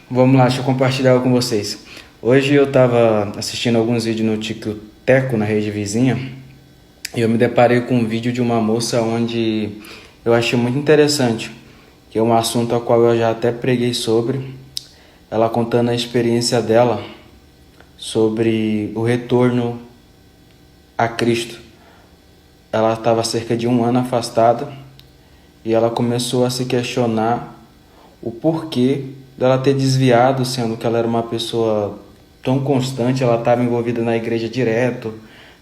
Vamos lá, deixa eu compartilhar algo com vocês. Hoje eu estava assistindo alguns vídeos no TikTok, na rede vizinha, e eu me deparei com um vídeo de uma moça onde eu achei muito interessante, que é um assunto ao qual eu já até preguei sobre, ela contando a experiência dela sobre o retorno a Cristo. Ela estava cerca de um ano afastada e ela começou a se questionar o porquê dela ter desviado, sendo que ela era uma pessoa tão constante, ela estava envolvida na igreja direto,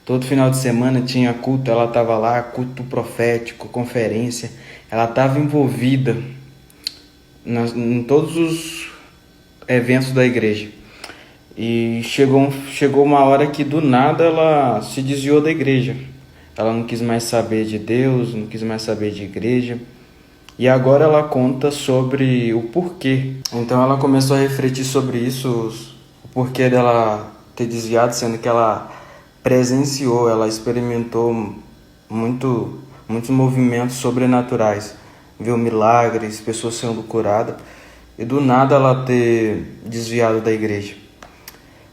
todo final de semana tinha culto, ela estava lá, culto profético, conferência, ela estava envolvida em todos os eventos da igreja. E chegou uma hora que do nada ela se desviou da igreja. Ela não quis mais saber de Deus, não quis mais saber de igreja. E agora ela conta sobre o porquê. Então ela começou a refletir sobre isso, o porquê dela ter desviado, sendo que ela presenciou, ela experimentou muitos movimentos sobrenaturais. Viu milagres, pessoas sendo curadas. E do nada ela ter desviado da igreja.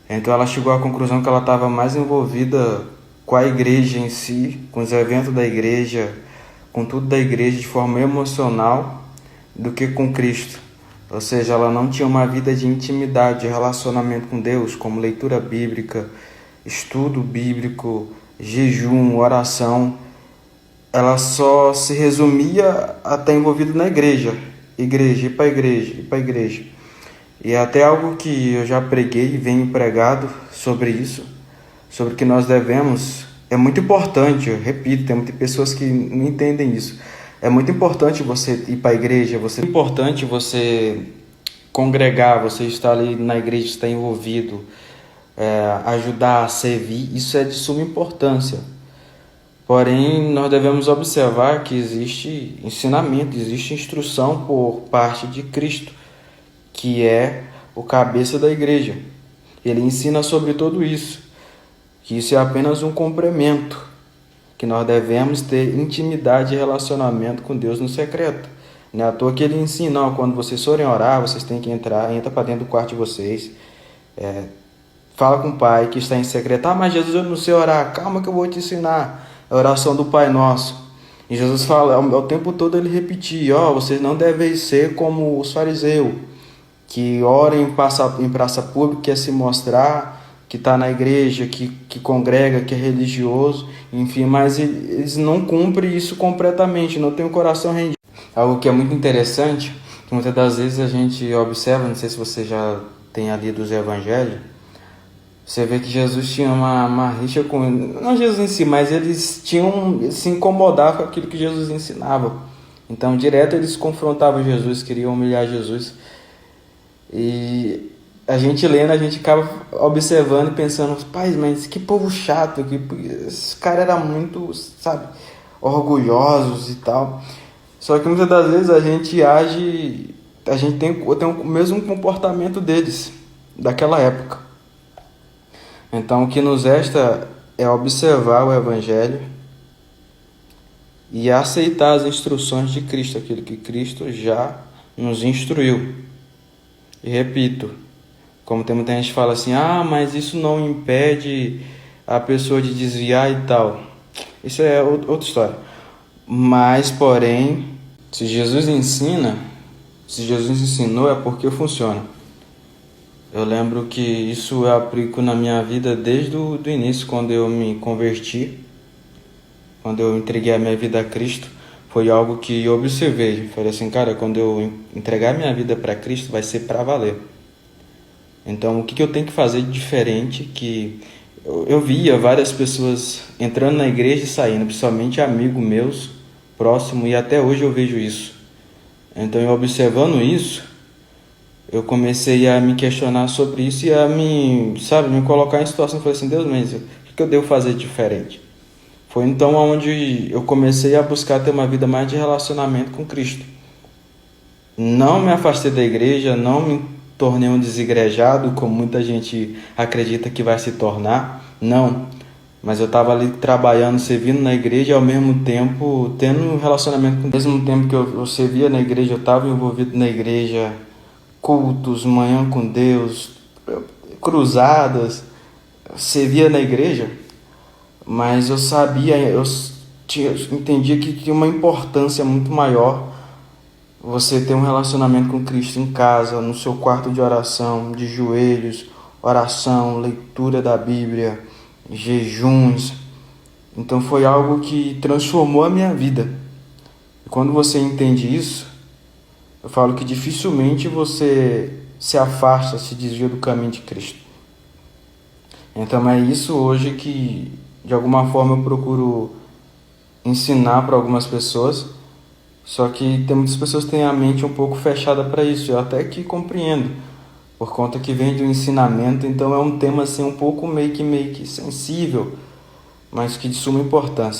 Então ela chegou à conclusão que ela estava mais envolvida com a igreja em si, com os eventos da igreja, com tudo da igreja de forma emocional, do que com Cristo. Ou seja, ela não tinha uma vida de intimidade, de relacionamento com Deus, como leitura bíblica, estudo bíblico, jejum, oração. Ela só se resumia a estar envolvida na igreja, ir para a igreja, ir para a igreja. E é até algo que eu já preguei e venho pregado sobre isso, sobre que nós devemos, é muito importante, eu repito, tem muitas pessoas que não entendem isso. É muito importante você ir para a igreja, é importante você congregar, você estar ali na igreja, estar envolvido, ajudar, servir, isso é de suma importância. Porém, nós devemos observar que existe ensinamento, existe instrução por parte de Cristo, que é o cabeça da igreja. Ele ensina sobre tudo isso, que isso é apenas um complemento, que nós devemos ter intimidade e relacionamento com Deus no secreto. Não é à toa que ele ensina, quando vocês forem orar, vocês têm que entra para dentro do quarto de vocês, fala com o Pai que está em secreto. Mas Jesus, eu não sei orar. Calma que eu vou te ensinar. A oração do Pai Nosso. E Jesus fala, ao tempo todo ele repetia, vocês não devem ser como os fariseus, que ora em praça pública, quer se mostrar, que está na igreja, que congrega, que é religioso, enfim, mas eles não cumprem isso completamente, não tem o coração rendido. Algo que é muito interessante, que muitas das vezes a gente observa, não sei se você já tem lido os evangelhos, você vê que Jesus tinha uma rixa com... Não Jesus em si, mas eles se incomodavam com aquilo que Jesus ensinava. Então, direto eles confrontavam Jesus, queriam humilhar Jesus. E a gente lendo, a gente acaba observando e pensando, pai, mas que povo chato, esse cara era muito, sabe, orgulhosos e tal. Só que muitas das vezes a gente tem o mesmo comportamento deles, daquela época. Então o que nos resta é observar o Evangelho e aceitar as instruções de Cristo, aquilo que Cristo já nos instruiu. E repito, como tem muita gente que fala assim, mas isso não impede a pessoa de desviar e tal. Isso é outra história. Mas, porém, se Jesus ensinou, é porque funciona. Eu lembro que isso eu aplico na minha vida desde o início, quando eu me converti, quando eu entreguei a minha vida a Cristo. Foi algo que eu observei. Falei assim, cara, quando eu entregar minha vida para Cristo, vai ser para valer. Então, o que eu tenho que fazer de diferente? Que eu via várias pessoas entrando na igreja e saindo, principalmente amigos meus, próximos, e até hoje eu vejo isso. Então, eu observando isso, eu comecei a me questionar sobre isso e a me colocar em situação. Eu falei assim, Deus, mas o que eu devo fazer diferente? Foi então onde eu comecei a buscar ter uma vida mais de relacionamento com Cristo. Não me afastei da igreja, não me tornei um desigrejado, como muita gente acredita que vai se tornar. Não, mas eu estava ali trabalhando, servindo na igreja e ao mesmo tempo tendo um relacionamento com Deus. Ao mesmo tempo que eu servia na igreja, eu estava envolvido na igreja cultos, manhã com Deus, cruzadas, servia na igreja, mas eu sabia, eu entendia que tinha uma importância muito maior você ter um relacionamento com Cristo em casa, no seu quarto de oração, de joelhos, oração, leitura da Bíblia, jejuns. Então foi algo que transformou a minha vida. E quando você entende isso, eu falo que dificilmente você se afasta, se desvia do caminho de Cristo. Então é isso hoje que de alguma forma eu procuro ensinar para algumas pessoas. Só que tem muitas pessoas que têm a mente um pouco fechada para isso. Eu até que compreendo, por conta que vem de um ensinamento, então é um tema assim um pouco meio que sensível, mas que de suma importância.